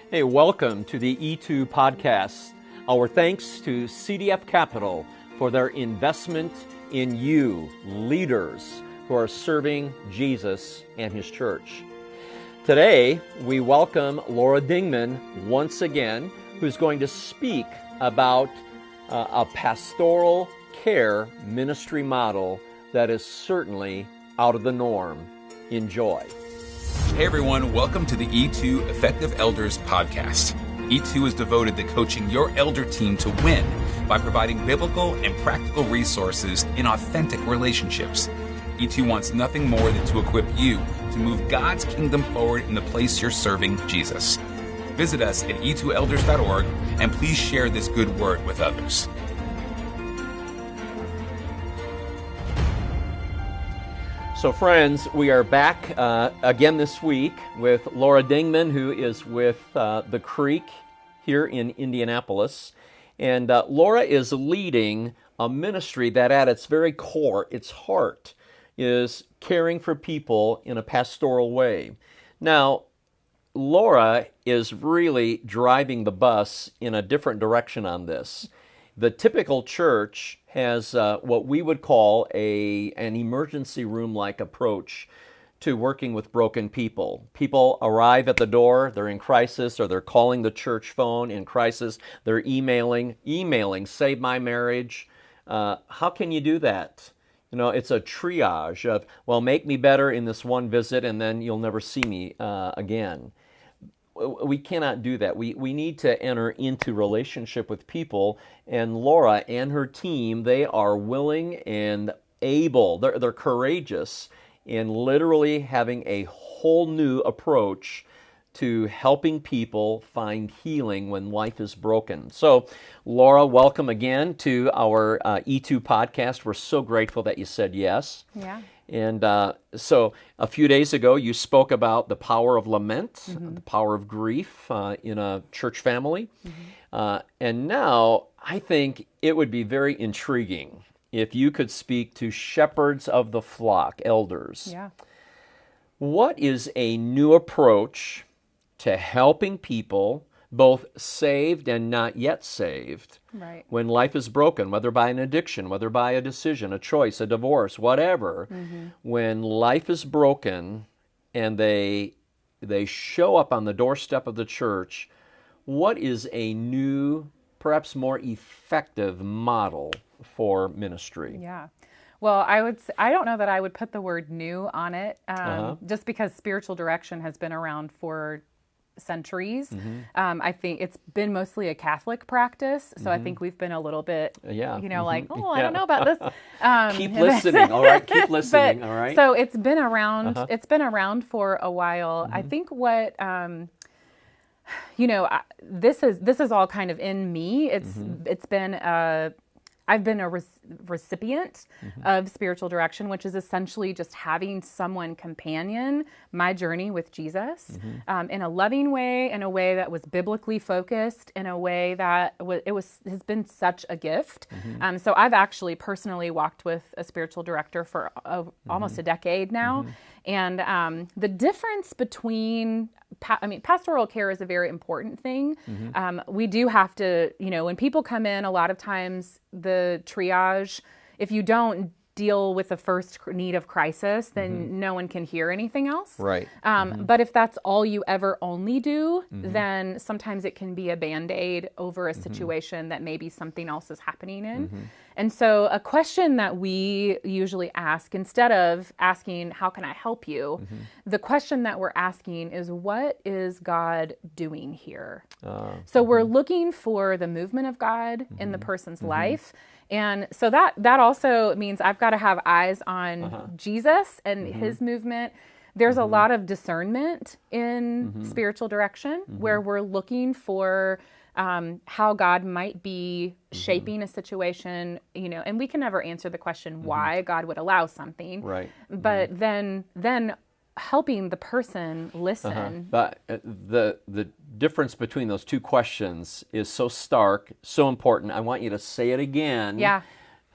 Hey, welcome to the E2 podcast. Our thanks to CDF Capital for their investment in you, leaders who are serving Jesus and His church. Today, we welcome Laura Dingman once again, who's going to speak about a pastoral care ministry model that is certainly out of the norm. Enjoy. Hey everyone, welcome to the E2 Effective Elders podcast. E2 is devoted to coaching your elder team to win by providing biblical and practical resources in authentic relationships. E2 wants nothing more than to equip you to move God's kingdom forward in the place you're serving Jesus. Visit us at e2elders.org and please share this good word with others. So friends, we are back again this week with Laura Dingman, who is with The Creek here in Indianapolis. And Laura is leading a ministry that at its very core, its heart, is caring for people in a pastoral way. Now, Laura is really driving the bus in a different direction on this. The typical church has what we would call an emergency room-like approach to working with broken people. People arrive at the door, they're in crisis, or they're calling the church phone in crisis. They're emailing, save my marriage. How can you do that? You know, it's a triage of, well, make me better in this one visit, and then you'll never see me again. We cannot do that. We need to enter into relationship with people, and Laura and her team, they are willing and able, they're courageous in literally having a whole new approach to helping people find healing when life is broken. So, Laura, welcome again to our E2 podcast. We're so grateful that you said yes. Yeah. And so a few days ago, you spoke about the power of lament, the power of grief in a church family. And now I think it would be very intriguing if you could speak to shepherds of the flock, elders. Yeah. What is a new approach to helping people, both saved and not yet saved, Right. when life is broken, whether by an addiction, whether by a decision, a choice, a divorce, whatever? When life is broken and they show up on the doorstep of the church, what is a new, perhaps more effective model for ministry? Yeah. Well, I don't know that I would put the word new on it, just because spiritual direction has been around for centuries. I think it's been mostly a Catholic practice, so I think we've been a little bit, I don't know about this. Keep listening, all right? Keep listening, all right? So it's been around. It's been around for a while. I think what this is all kind of in me. It's been I've been a recipient of spiritual direction, which is essentially just having someone companion my journey with Jesus in a loving way, in a way that was biblically focused, in a way that has been such a gift. So I've actually personally walked with a spiritual director for almost a decade now. And the difference between, pastoral care is a very important thing. We do have to, when people come in, a lot of times the triage, if you don't deal with the first need of crisis, then no one can hear anything else. Right. But if that's all you ever only do, then sometimes it can be a Band-Aid over a situation that maybe something else is happening in. And so a question that we usually ask, instead of asking, how can I help you? The question that we're asking is, what is God doing here? So we're looking for the movement of God in the person's life. And so that also means I've got to have eyes on Jesus and His movement. There's a lot of discernment in spiritual direction where we're looking for how God might be shaping a situation, and we can never answer the question why God would allow something. Right. But then helping the person listen. But the difference between those two questions is so stark, so important. I want you to say it again. Yeah.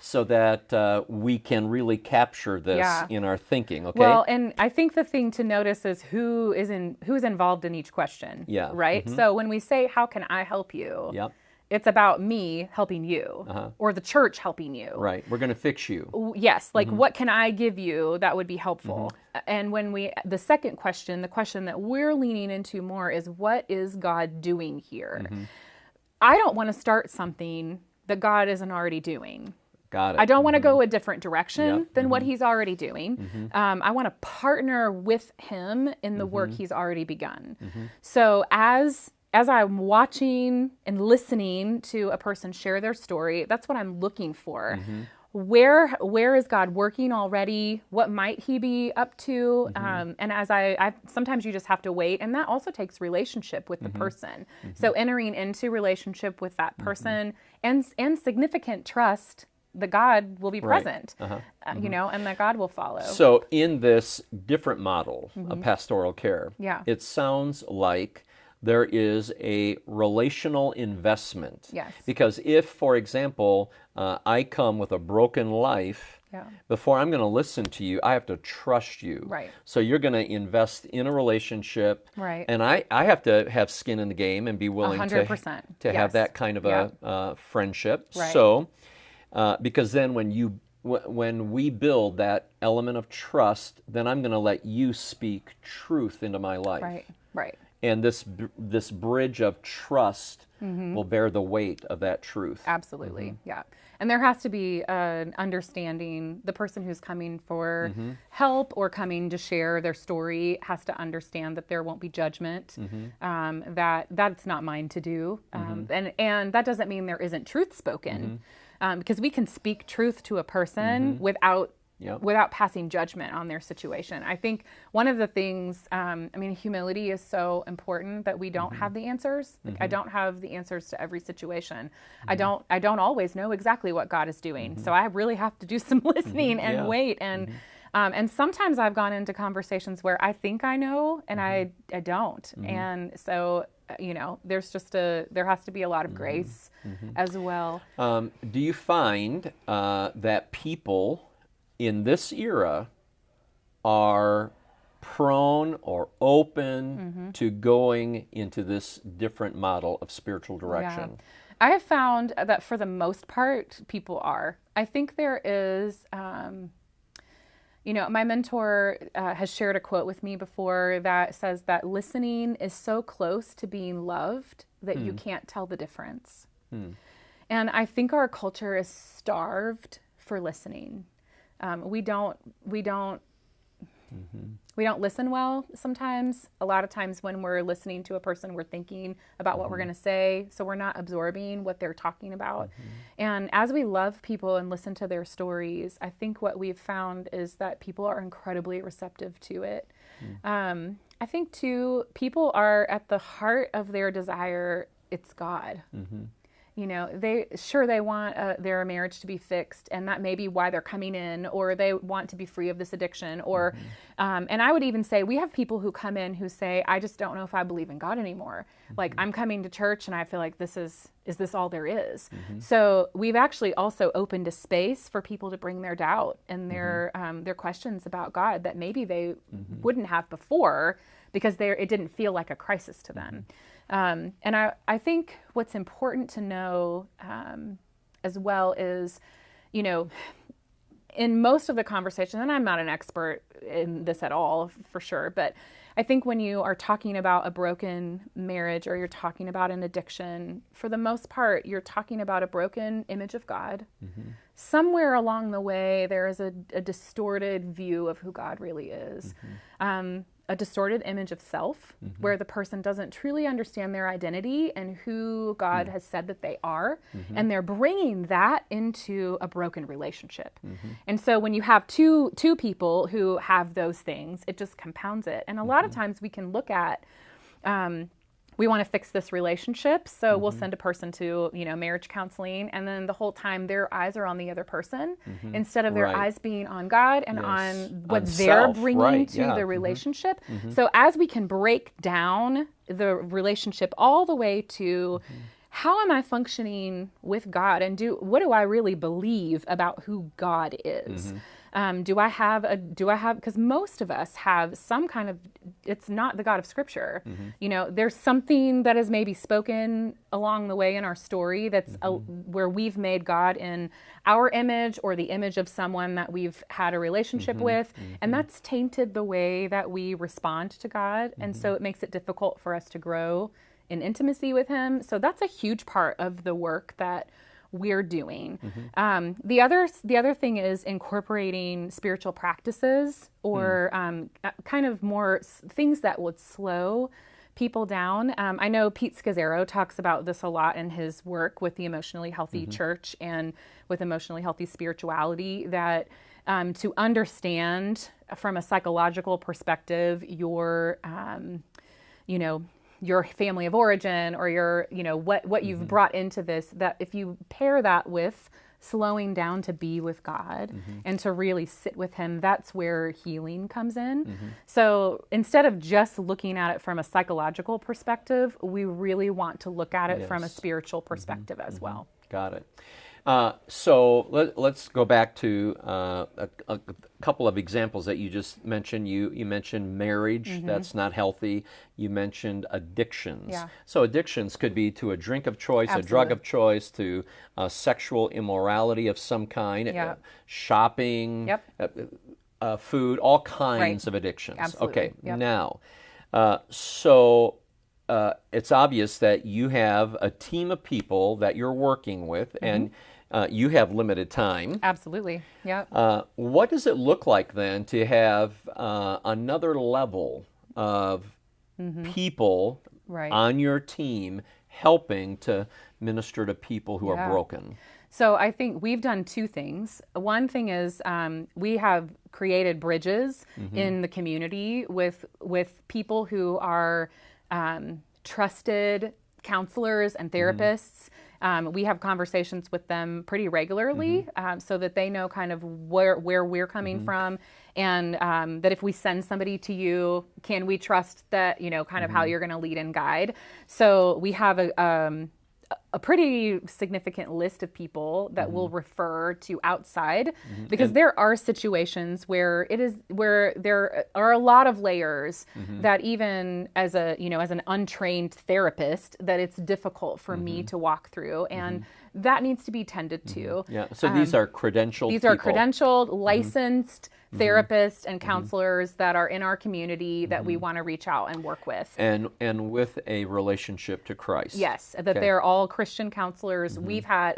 so that we can really capture this Yeah. in our thinking, okay? Well, and I think the thing to notice is who's involved in each question. Yeah. Right? So when we say, how can I help you? Yep. It's about me helping you or the church helping you. Right. We're going to fix you. Yes. Like, what can I give you that would be helpful? And when the second question, the question that we're leaning into more is, what is God doing here? I don't want to start something that God isn't already doing. Got it. I don't want to go a different direction than what he's already doing. I want to partner with him in the work he's already begun. So as I'm watching and listening to a person share their story, that's what I'm looking for. Where is God working already? What might he be up to? And as I sometimes you just have to wait, and that also takes relationship with the person. So entering into relationship with that person and significant trust that God will be present, you know, and that God will follow. So in this different model of pastoral care, it sounds like there is a relational investment. Yes. Because if, for example, I come with a broken life, before I'm going to listen to you, I have to trust you. Right. So you're going to invest in a relationship. Right. And I have to have skin in the game and be willing 100%. to have that kind of a friendship. Right. So, because then when we build that element of trust, then I'm going to let you speak truth into my life. Right. Right. And this bridge of trust will bear the weight of that truth. Absolutely, yeah. And there has to be an understanding. The person who's coming for help or coming to share their story has to understand that there won't be judgment, that that's not mine to do. And that doesn't mean there isn't truth spoken, because we can speak truth to a person without passing judgment on their situation. I think one of the things, humility is so important, that we don't have the answers. Like, I don't have the answers to every situation. I don't always know exactly what God is doing. So I really have to do some listening and wait. And sometimes I've gone into conversations where I think I know and I don't. And so, you know, there has to be a lot of grace as well. Do you find that people in this era are prone or open to going into this different model of spiritual direction? Yeah. I have found that for the most part, people are. I think there is, my mentor has shared a quote with me before that says that listening is so close to being loved that you can't tell the difference. And I think our culture is starved for listening. We don't listen well sometimes. A lot of times when we're listening to a person, we're thinking about what we're going to say, so we're not absorbing what they're talking about. And as we love people and listen to their stories, I think what we've found is that people are incredibly receptive to it. I think too, people are at the heart of their desire, it's God. You know, they want their marriage to be fixed, and that may be why they're coming in, or they want to be free of this addiction, or, and I would even say we have people who come in who say, I just don't know if I believe in God anymore. Like, I'm coming to church and I feel like is this all there is? So we've actually also opened a space for people to bring their doubt and their questions about God that maybe they wouldn't have before, because it didn't feel like a crisis to them. And I think what's important to know as well is, you know, in most of the conversation, and I'm not an expert in this at all for sure, but I think when you are talking about a broken marriage or you're talking about an addiction, for the most part, you're talking about a broken image of God. Somewhere along the way, there is a distorted view of who God really is. A distorted image of self, where the person doesn't truly understand their identity and who God has said that they are, and they're bringing that into a broken relationship. And so when you have two people who have those things, it just compounds it. And a lot of times we can look at, we want to fix this relationship, so we'll send a person to, marriage counseling, and then the whole time their eyes are on the other person instead of their eyes being on God and on what they're bringing to the relationship. So as we can break down the relationship all the way to how am I functioning with God, and what do I really believe about who God is? Do I have, because most of us have some kind of, it's not the God of Scripture. There's something that is maybe spoken along the way in our story that's where we've made God in our image or the image of someone that we've had a relationship with. And that's tainted the way that we respond to God. And so it makes it difficult for us to grow in intimacy with Him. So that's a huge part of the work that we're doing. The other thing is incorporating spiritual practices or kind of more things that would slow people down. I know Pete Scazzaro talks about this a lot in his work with the emotionally healthy church and with emotionally healthy spirituality, that to understand from a psychological perspective your family of origin or your, what you've brought into this, that if you pair that with slowing down to be with God and to really sit with Him, that's where healing comes in. So instead of just looking at it from a psychological perspective, we really want to look at it from a spiritual perspective as well. Got it. So let's go back to a couple of examples that you just mentioned. You mentioned marriage that's not healthy. You mentioned addictions. Yeah. So addictions could be to a drink of choice, Absolutely. a drug of choice, to sexual immorality of some kind, shopping, food, all kinds of addictions. Absolutely. Okay, now, it's obvious that you have a team of people that you're working with, and you have limited time. Absolutely. Yeah. What does it look like then to have another level of people on your team helping to minister to people who are broken? So I think we've done two things. One thing is we have created bridges in the community with people who are trusted counselors and therapists. We have conversations with them pretty regularly so that they know kind of where we're coming from, and that if we send somebody to you, can we trust that, kind of how you're going to lead and guide. So we have a pretty significant list of people that will refer to outside, because there are situations where there are a lot of layers that even as an untrained therapist, that it's difficult for me to walk through, and that needs to be tended to. Yeah. So these are credentialed These people. are credentialed, licensed therapists and counselors that are in our community that we want to reach out and work with. And with a relationship to Christ. Yes, that they're all Christian counselors. We've had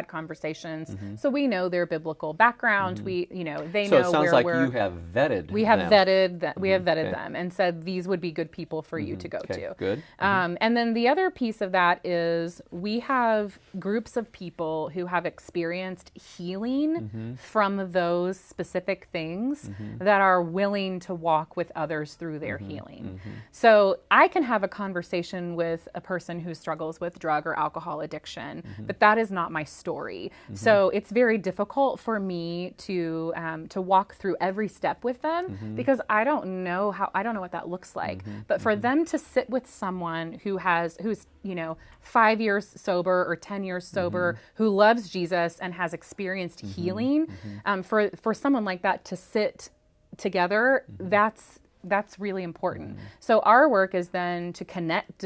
conversations, so we know their biblical background. They So know it sounds where like we're. you have vetted We have them. vetted them and said these would be good people for you to go to. Good. And then the other piece of that is we have groups of people who have experienced healing from those specific things that are willing to walk with others through their healing. So I can have a conversation with a person who struggles with drug or alcohol addiction, but that is not my story. So it's very difficult for me to walk through every step with them, because I don't know what that looks like. But for them to sit with someone who's 5 years sober or 10 years sober, who loves Jesus and has experienced healing, for someone like that to sit together, that's really important. So our work is then to connect,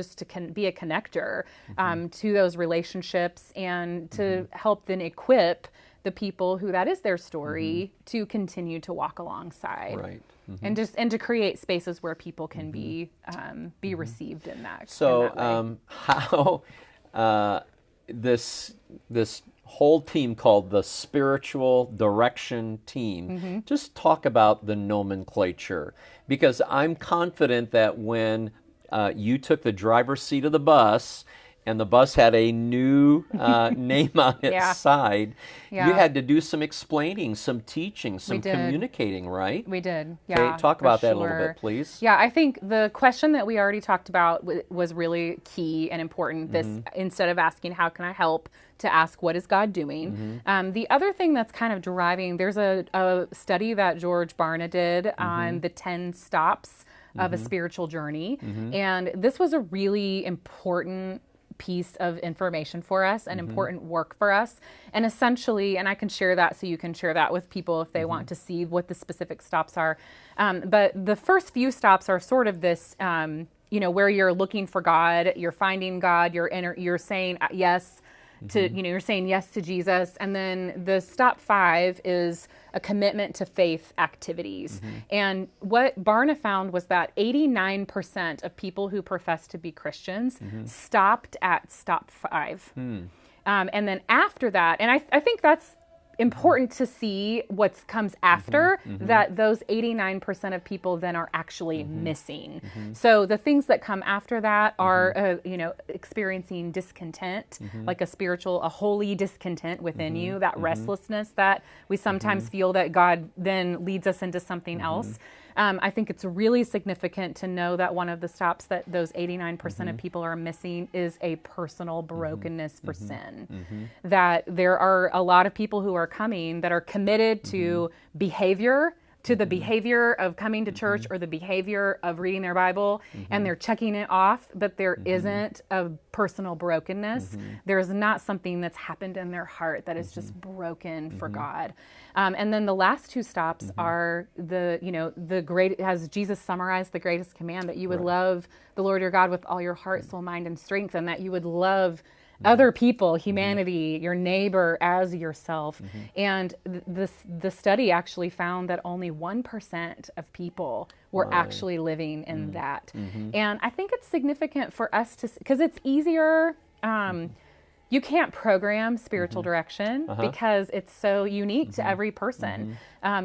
be a connector to those relationships, and to help then equip the people who that is their story to continue to walk alongside. Right. And to create spaces where people can be received in that. So in that way. how this whole team called the Spiritual Direction Team, just talk about the nomenclature, because I'm confident that when you took the driver's seat of the bus and the bus had a new name on its side, you had to do some explaining, some teaching, some communicating, right? We did. Okay, Yeah. talk about that a little bit, please. Yeah, I think the question that we already talked about was really key and important. This, instead of asking, how can I help, to ask, what is God doing? The other thing that's kind of driving, there's a study that George Barna did on the 10 stops of a spiritual journey. And this was a really important piece of information for us, an important work for us. And essentially, and I can share that so you can share that with people if they want to see what the specific stops are. But the first few stops are sort of this, where you're looking for God, you're finding God, you're saying yes to, you're saying yes to Jesus. And then the stop 5 is a commitment to faith activities. And what Barna found was that 89% of people who profess to be Christians stopped at stop 5. And then after that, and I think that's important to see what comes after, that those 89% of people then are actually missing. So the things that come after that are, experiencing discontent, like a holy discontent within you, that restlessness that we sometimes feel that God then leads us into something else. I think it's really significant to know that one of the stops that those 89% of people are missing is a personal brokenness for sin. That there are a lot of people who are coming that are committed to behavior, to the behavior of coming to church or the behavior of reading their Bible, and they're checking it off, but there isn't a personal brokenness. There is not something that's happened in their heart that is just broken for God. And then the last two stops are the great, as Jesus summarized the greatest command, that you would love the Lord your God with all your heart, soul, mind, and strength, and that you would love other people, humanity, your neighbor as yourself. And the study actually found that only 1% of people were actually living in that. And I think it's significant for us to, because it's easier, you can't program spiritual direction because it's so unique to every person.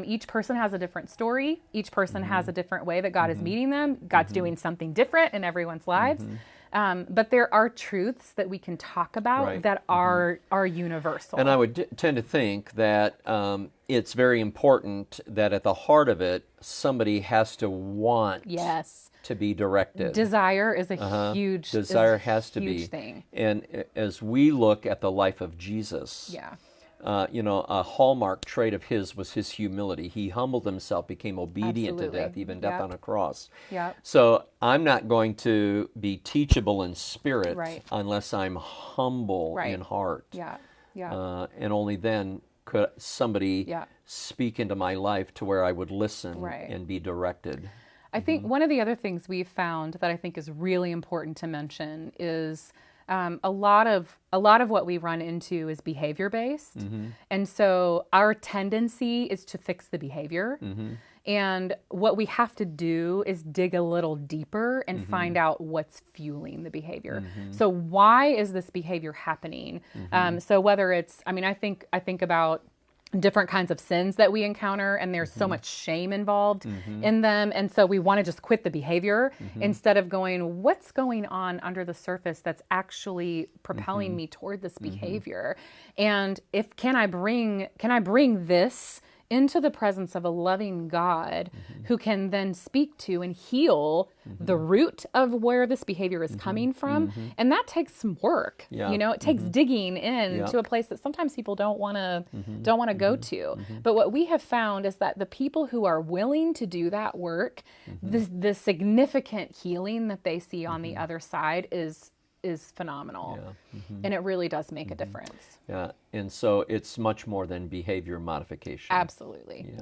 Each person has a different story. Each person has a different way that God is meeting them. God's doing something different in everyone's lives. But there are truths that we can talk about that are universal. And I would tend to think that it's very important that at the heart of it, somebody has to want to be directed. Desire is a huge desire has to huge be thing. And as we look at the life of Jesus, a hallmark trait of his was his humility. He humbled himself, became obedient to death, even death on a cross. So I'm not going to be teachable in spirit unless I'm humble in heart. And only then could somebody speak into my life to where I would listen and be directed. I think one of the other things we've found that I think is really important to mention is a lot of what we run into is behavior based. And so our tendency is to fix the behavior. And what we have to do is dig a little deeper and find out what's fueling the behavior. So why is this behavior happening? So whether it's, I think about different kinds of sins that we encounter, and there's so much shame involved in them. And so we want to just quit the behavior instead of going, what's going on under the surface that's actually propelling me toward this behavior? And can I bring this into the presence of a loving God who can then speak to and heal the root of where this behavior is coming from? And that takes some work. It takes digging in to a place that sometimes people don't want to go to. But what we have found is that the people who are willing to do that work, the significant healing that they see on the other side is phenomenal. And it really does make a difference. And so it's much more than behavior modification. Absolutely.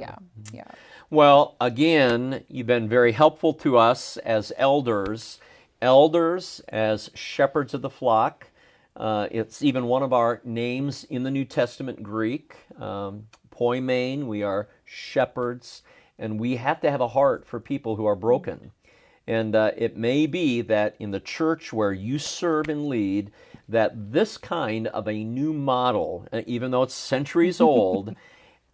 Well, again, you've been very helpful to us as elders as shepherds of the flock. It's even one of our names in the New Testament Greek. Poimen, we are shepherds, and we have to have a heart for people who are broken. And it may be that in the church where you serve and lead, that this kind of a new model, even though it's centuries old,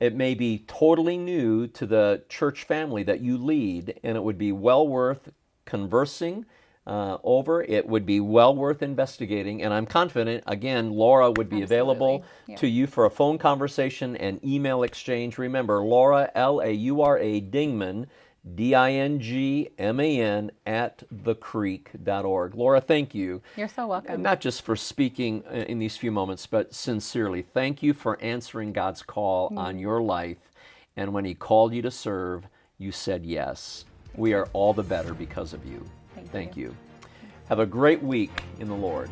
it may be totally new to the church family that you lead, and it would be well worth conversing over. It would be well worth investigating, and I'm confident, again, Laura would be available to you for a phone conversation and email exchange. Remember, Laura, Laura Dingman, Dingman @thecreek.org. Laura, thank you. You're so welcome. Not just for speaking in these few moments, but sincerely, thank you for answering God's call on your life. And when He called you to serve, you said yes. We are all the better because of you. Thank you. Have a great week in the Lord.